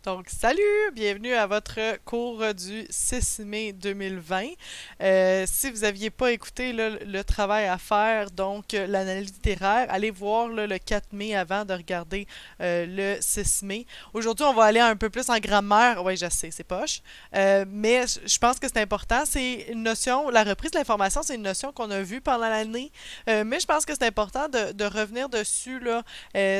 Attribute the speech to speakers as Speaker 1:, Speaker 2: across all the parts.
Speaker 1: Donc, salut! Bienvenue à votre cours du 6 mai 2020. Si vous n'aviez pas écouté là, le travail à faire, donc l'analyse littéraire, allez voir là, le 4 mai avant de regarder le 6 mai. Aujourd'hui, on va aller un peu plus en grammaire. Oui, je sais, c'est poche. Mais je pense que c'est important. C'est une notion, la reprise de l'information, c'est une notion qu'on a vue pendant l'année. Mais je pense que c'est important de revenir dessus là,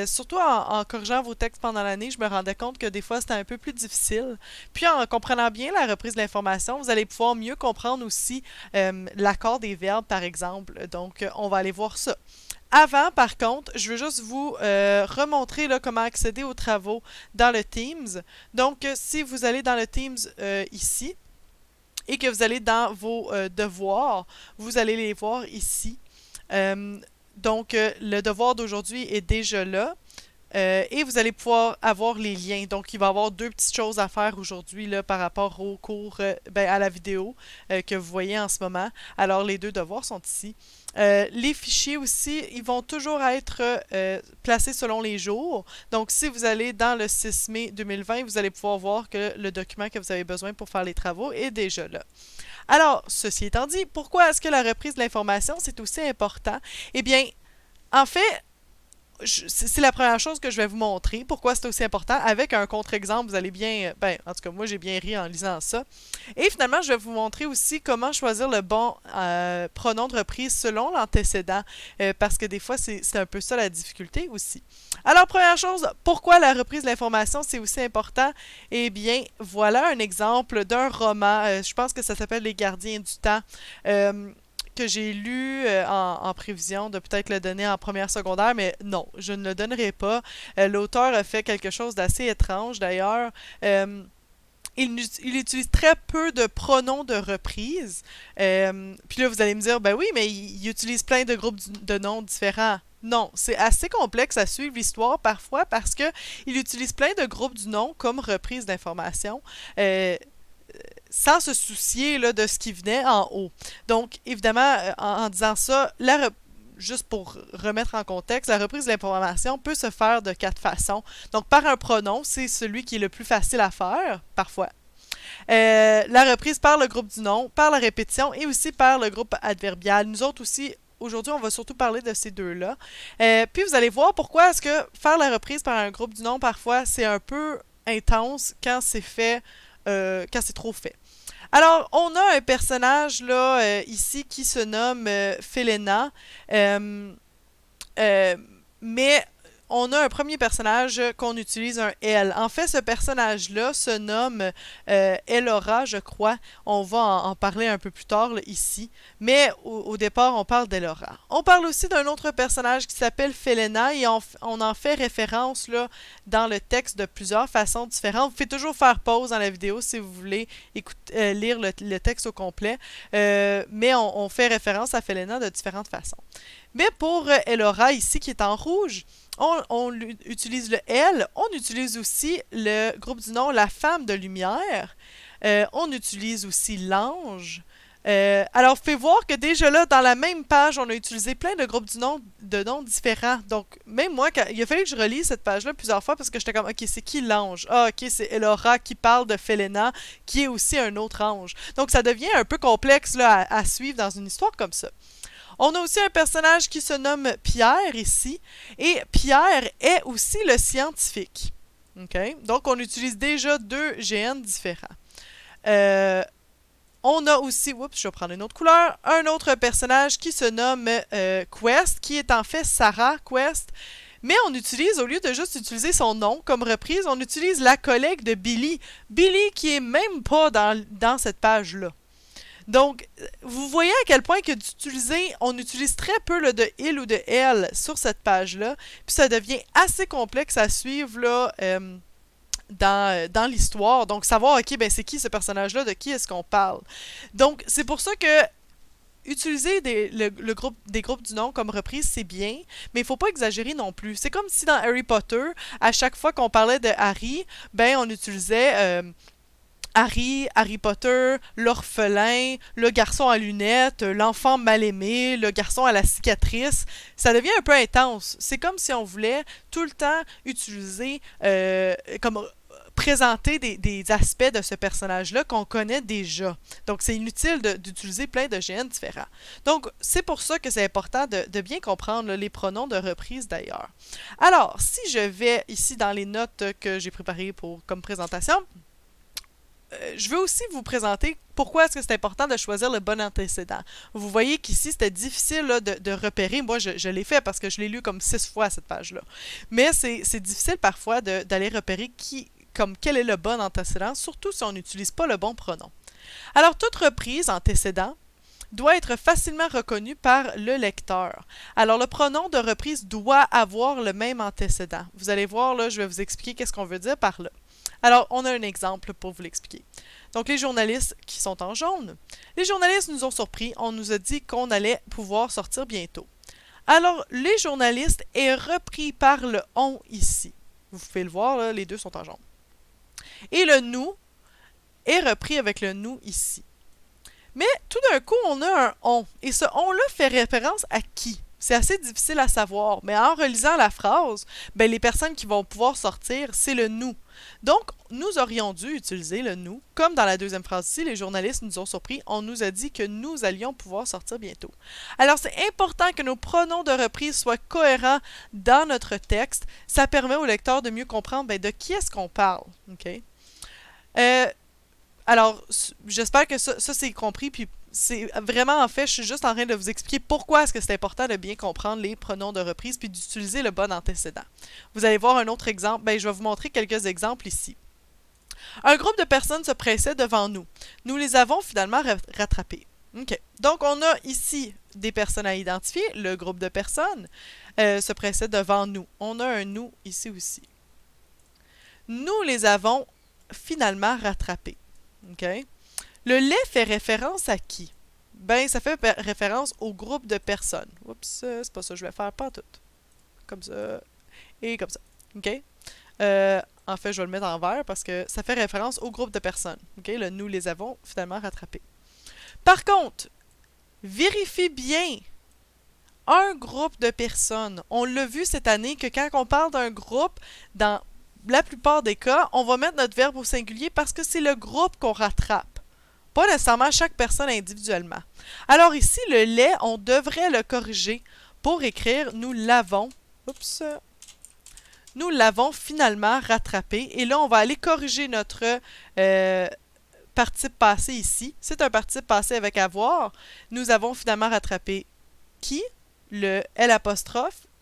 Speaker 1: surtout en corrigeant vos textes pendant l'année, je me rendais compte que des fois c'était un peu plus difficile. Puis en comprenant bien la reprise de l'information, vous allez pouvoir mieux comprendre aussi l'accord des verbes, par exemple. Donc, on va aller voir ça. Avant, par contre, je veux juste vous remontrer là, comment accéder aux travaux dans le Teams. Donc, si vous allez dans le Teams ici et que vous allez dans vos devoirs, vous allez les voir ici. Euh, donc, le devoir d'aujourd'hui est déjà là. Et vous allez pouvoir avoir les liens. Donc, il va y avoir deux petites choses à faire aujourd'hui là, par rapport au cours, à la vidéo que vous voyez en ce moment. Alors, les deux devoirs sont ici. Les fichiers aussi, ils vont toujours être placés selon les jours. Donc, si vous allez dans le 6 mai 2020, vous allez pouvoir voir que le document que vous avez besoin pour faire les travaux est déjà là. Alors, ceci étant dit, pourquoi est-ce que la reprise de l'information, c'est aussi important? Eh bien, en fait, c'est la première chose que je vais vous montrer. Pourquoi c'est aussi important? Avec un contre-exemple, vous allez bien... Ben, en tout cas, moi, j'ai bien ri en lisant ça. Et finalement, je vais vous montrer aussi comment choisir le bon pronom de reprise selon l'antécédent. Parce que des fois, c'est un peu ça la difficulté aussi. Alors, première chose, pourquoi la reprise de l'information, c'est aussi important? Eh bien, voilà un exemple d'un roman. Je pense que ça s'appelle Les Gardiens du temps. Que j'ai lu en prévision de peut-être le donner en première secondaire, mais non, je ne le donnerai pas. L'auteur a fait quelque chose d'assez étrange d'ailleurs. Il utilise très peu de pronoms de reprise. Puis là, vous allez me dire, ben oui, mais il utilise plein de groupes de noms différents. Non, c'est assez complexe à suivre l'histoire parfois parce que il utilise plein de groupes du nom comme reprise d'informations. Sans se soucier là, de ce qui venait en haut. Donc, évidemment, en disant ça, juste pour remettre en contexte, la reprise de l'information peut se faire de quatre façons. Donc, par un pronom, c'est celui qui est le plus facile à faire, parfois. La reprise par le groupe du nom, par la répétition et aussi par le groupe adverbial. Nous autres aussi, aujourd'hui, on va surtout parler de ces deux-là. Puis, vous allez voir pourquoi est-ce que faire la reprise par un groupe du nom, parfois, c'est un peu intense quand c'est fait, quand c'est trop fait. Alors, on a un personnage là ici qui se nomme Felena, euh, euh, mais on a un premier personnage qu'on utilise un elle. En fait, ce personnage-là se nomme Elora, je crois. On va en parler un peu plus tard là, ici. Mais au départ, on parle d'Elora. On parle aussi d'un autre personnage qui s'appelle Felena et on en fait référence là, dans le texte de plusieurs façons différentes. Vous pouvez toujours faire pause dans la vidéo si vous voulez lire le texte au complet. Mais on fait référence à Felena de différentes façons. Mais pour Elora, ici, qui est en rouge, on utilise le elle, on utilise aussi le groupe du nom la femme de lumière, on utilise aussi l'ange. Alors, vous pouvez voir que déjà là, dans la même page, on a utilisé plein de groupes de noms différents. Donc, même moi, il a fallu que je relise cette page-là plusieurs fois parce que j'étais comme, ok, c'est qui l'ange? Ah, ok, c'est Elora qui parle de Felena, qui est aussi un autre ange. Donc, ça devient un peu complexe là, à suivre dans une histoire comme ça. On a aussi un personnage qui se nomme Pierre ici, et Pierre est aussi le scientifique. Okay? Donc, on utilise déjà deux GN différents. Euh, on a aussi, oups, je vais prendre une autre couleur, un autre personnage qui se nomme Quest, qui est en fait Sarah Quest. Mais on utilise, au lieu de juste utiliser son nom comme reprise, on utilise la collègue de Billy. Billy qui est même pas dans cette page-là. Donc, vous voyez à quel point que d'utiliser, on utilise très peu le de il ou de elle sur cette page-là, puis ça devient assez complexe à suivre là, dans l'histoire. Donc, savoir, ok, ben c'est qui ce personnage-là, de qui est-ce qu'on parle. Donc, c'est pour ça que utiliser le groupe, des groupes du nom comme reprise, c'est bien, mais il faut pas exagérer non plus. C'est comme si dans Harry Potter, à chaque fois qu'on parlait de Harry, ben on utilisait Harry, Harry Potter, l'orphelin, le garçon à lunettes, l'enfant mal aimé, le garçon à la cicatrice. Ça devient un peu intense. C'est comme si on voulait tout le temps utiliser comme présenter des aspects de ce personnage-là qu'on connaît déjà. Donc, c'est inutile d'utiliser plein de GN différents. Donc, c'est pour ça que c'est important de bien comprendre là, les pronoms de reprise d'ailleurs. Alors, si je vais ici dans les notes que j'ai préparées comme présentation, je veux aussi vous présenter pourquoi est-ce que c'est important de choisir le bon antécédent. Vous voyez qu'ici, c'était difficile là, de repérer. Moi, je l'ai fait parce que je l'ai lu comme 6 fois, cette page-là. Mais c'est difficile parfois d'aller repérer quel est le bon antécédent, surtout si on n'utilise pas le bon pronom. Alors, toute reprise antécédent doit être facilement reconnue par le lecteur. Alors, le pronom de reprise doit avoir le même antécédent. Vous allez voir, là, je vais vous expliquer qu'est-ce qu'on veut dire par là. Alors, on a un exemple pour vous l'expliquer. Donc, les journalistes qui sont en jaune. Les journalistes nous ont surpris. On nous a dit qu'on allait pouvoir sortir bientôt. Alors, les journalistes est repris par le « on » ici. Vous pouvez le voir, là, les deux sont en jaune. Et le « nous » est repris avec le « nous » ici. Mais tout d'un coup, on a un « on ». Et ce « on » là fait référence à qui? C'est assez difficile à savoir, mais en relisant la phrase, ben, les personnes qui vont pouvoir sortir, c'est le « nous ». Donc, nous aurions dû utiliser le « nous », comme dans la deuxième phrase ici, les journalistes nous ont surpris, on nous a dit que nous allions pouvoir sortir bientôt. Alors, c'est important que nos pronoms de reprise soient cohérents dans notre texte. Ça permet au lecteur de mieux comprendre ben, de qui est-ce qu'on parle. Okay? Alors, j'espère que ça c'est compris, puis c'est vraiment, en fait, je suis juste en train de vous expliquer pourquoi est-ce que c'est important de bien comprendre les pronoms de reprise puis d'utiliser le bon antécédent. Vous allez voir un autre exemple. Ben, je vais vous montrer quelques exemples ici. Un groupe de personnes se pressait devant nous. Nous les avons finalement rattrapés. OK. Donc, on a ici des personnes à identifier. Le groupe de personnes se pressait devant nous. On a un « nous » ici aussi. Nous les avons finalement rattrapés. OK? Le lait fait référence à qui? Ben, ça fait référence au groupe de personnes. Oups, c'est pas ça que je vais faire, pas tout. Comme ça et comme ça. OK? En fait, je vais le mettre en vert parce que ça fait référence au groupe de personnes. OK? Le nous les avons finalement rattrapés. Par contre, vérifie bien un groupe de personnes. On l'a vu cette année que quand on parle d'un groupe, dans la plupart des cas, on va mettre notre verbe au singulier parce que c'est le groupe qu'on rattrape. Pas nécessairement chaque personne individuellement. Alors ici, le lait, on devrait le corriger pour écrire « nous l'avons ». Oups. Nous l'avons finalement rattrapé. Et là, on va aller corriger notre participe passé ici. C'est un participe passé avec avoir. Nous avons finalement rattrapé qui? Le L',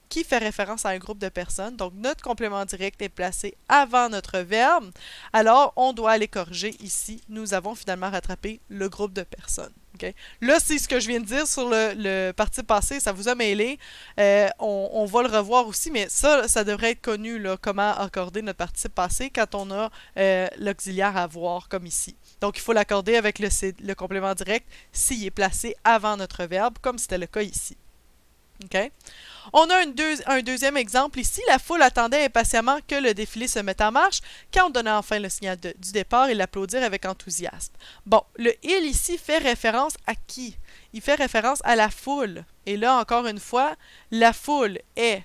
Speaker 1: qui fait référence à un groupe de personnes. Donc, notre complément direct est placé avant notre verbe. Alors, on doit aller corriger ici. Nous avons finalement rattrapé le groupe de personnes. Okay? Là, c'est ce que je viens de dire sur le participe passé. Ça vous a mêlé. On va le revoir aussi, mais ça devrait être connu, là, comment accorder notre participe passé quand on a l'auxiliaire avoir, comme ici. Donc, il faut l'accorder avec le complément direct s'il est placé avant notre verbe, comme c'était le cas ici. Okay? On a un deuxième exemple ici. La foule attendait impatiemment que le défilé se mette en marche. Quand on donnait enfin le signal du départ, ils l'applaudirent avec enthousiasme. Bon, le « il » ici fait référence à qui? Il fait référence à la foule. Et là, encore une fois, la foule est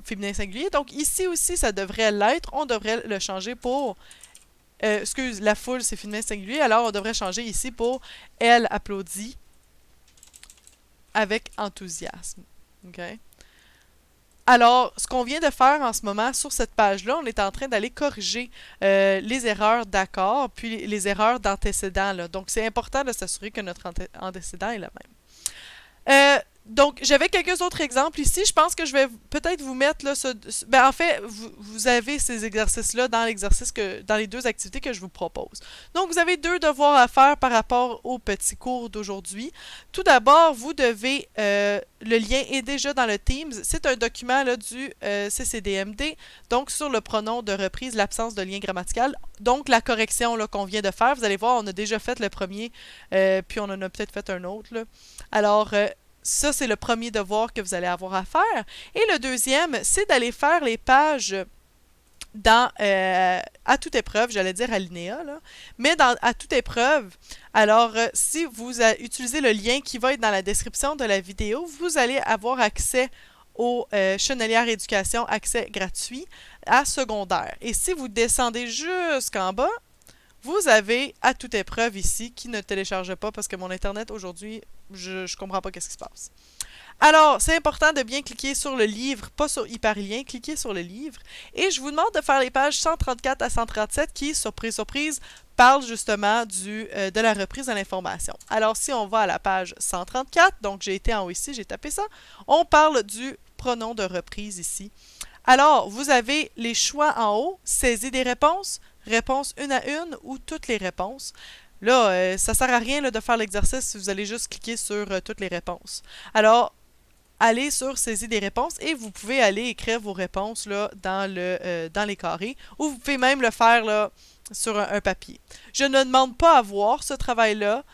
Speaker 1: féminin singulier. Donc ici aussi, ça devrait l'être. On devrait le changer pour... la foule, c'est féminin singulier. Alors, on devrait changer ici pour « elle applaudit » avec enthousiasme. Okay? Alors, ce qu'on vient de faire en ce moment sur cette page-là, on est en train d'aller corriger les erreurs d'accord, puis les erreurs d'antécédent. Donc, c'est important de s'assurer que notre antécédent est le même. Donc, j'avais quelques autres exemples ici. Je pense que je vais peut-être vous mettre là. Ben, en fait, vous avez ces exercices-là dans dans les deux activités que je vous propose. Donc, vous avez 2 devoirs à faire par rapport au petit cours d'aujourd'hui. Tout d'abord, vous devez le lien est déjà dans le Teams. C'est un document là, du CCDMD, donc sur le pronom de reprise, l'absence de lien grammatical. Donc, la correction qu'on vient de faire. Vous allez voir, on a déjà fait le premier, puis on en a peut-être fait un autre. Là. Alors, ça, c'est le premier devoir que vous allez avoir à faire. Et le deuxième, c'est d'aller faire les pages dans à toute épreuve, j'allais dire alinéa, là, mais à toute épreuve. Alors, si vous utilisez le lien qui va être dans la description de la vidéo, vous allez avoir accès au Chenelière Éducation, accès gratuit à secondaire. Et si vous descendez jusqu'en bas, vous avez à toute épreuve ici, qui ne télécharge pas parce que mon Internet aujourd'hui, je comprends pas qu'est-ce qui se passe. Alors, c'est important de bien cliquer sur le livre, pas sur hyperlien, cliquez sur le livre. Et je vous demande de faire les pages 134 à 137 qui, surprise, surprise, parlent justement de la reprise de l'information. Alors, si on va à la page 134, donc j'ai été en haut ici, j'ai tapé ça, on parle du pronom de reprise ici. Alors, vous avez les choix en haut, saisie des réponses, réponses une à une ou toutes les réponses. Là, ça sert à rien là, de faire l'exercice si vous allez juste cliquer sur toutes les réponses. Alors, allez sur saisie des réponses et vous pouvez aller écrire vos réponses là, dans les carrés ou vous pouvez même le faire là, sur un papier. Je ne demande pas à voir ce travail-là.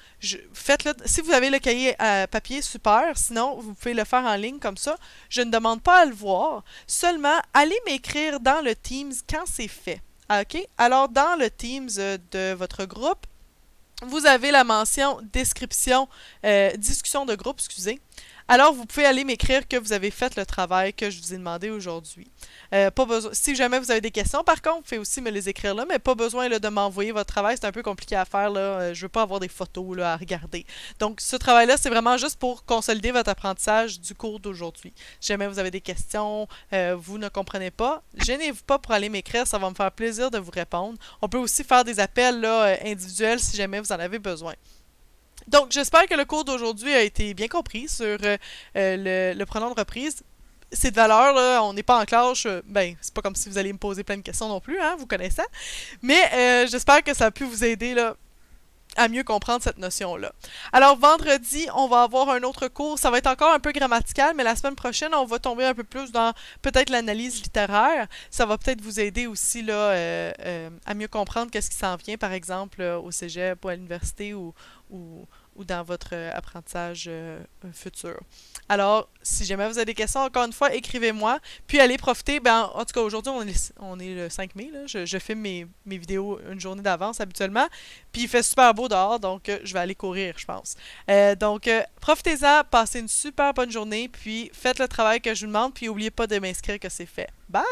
Speaker 1: Faites-le. Si vous avez le cahier à papier, super. Sinon, vous pouvez le faire en ligne comme ça. Je ne demande pas à le voir. Seulement, allez m'écrire dans le Teams quand c'est fait. OK? Alors, dans le Teams de votre groupe, vous avez la mention description, discussion de groupe, excusez. Alors, vous pouvez aller m'écrire que vous avez fait le travail que je vous ai demandé aujourd'hui. Pas besoin. Si jamais vous avez des questions, par contre, vous pouvez aussi me les écrire là, mais pas besoin là, de m'envoyer votre travail. C'est un peu compliqué à faire. Là. Je veux pas avoir des photos là, à regarder. Donc, ce travail-là, c'est vraiment juste pour consolider votre apprentissage du cours d'aujourd'hui. Si jamais vous avez des questions, vous ne comprenez pas, gênez-vous pas pour aller m'écrire. Ça va me faire plaisir de vous répondre. On peut aussi faire des appels là, individuels si jamais vous en avez besoin. Donc, j'espère que le cours d'aujourd'hui a été bien compris sur le pronom de reprise. C'est de valeur, là, on n'est pas en classe, ben, c'est pas comme si vous alliez me poser plein de questions non plus, hein, vous connaissez ça. Mais j'espère que ça a pu vous aider, là, à mieux comprendre cette notion-là. Alors, vendredi, on va avoir un autre cours. Ça va être encore un peu grammatical, mais la semaine prochaine, on va tomber un peu plus dans peut-être l'analyse littéraire. Ça va peut-être vous aider aussi là, à mieux comprendre qu'est-ce qui s'en vient, par exemple, au cégep ou à l'université ou dans votre apprentissage futur. Alors, si jamais vous avez des questions, encore une fois, écrivez-moi. Puis allez profiter. Ben, en tout cas, aujourd'hui, on est le 5 mai. Là. Je filme mes vidéos une journée d'avance habituellement. Puis il fait super beau dehors, donc je vais aller courir, je pense. Donc, profitez-en, passez une super bonne journée. Puis faites le travail que je vous demande. Puis n'oubliez pas de m'inscrire que c'est fait. Bye!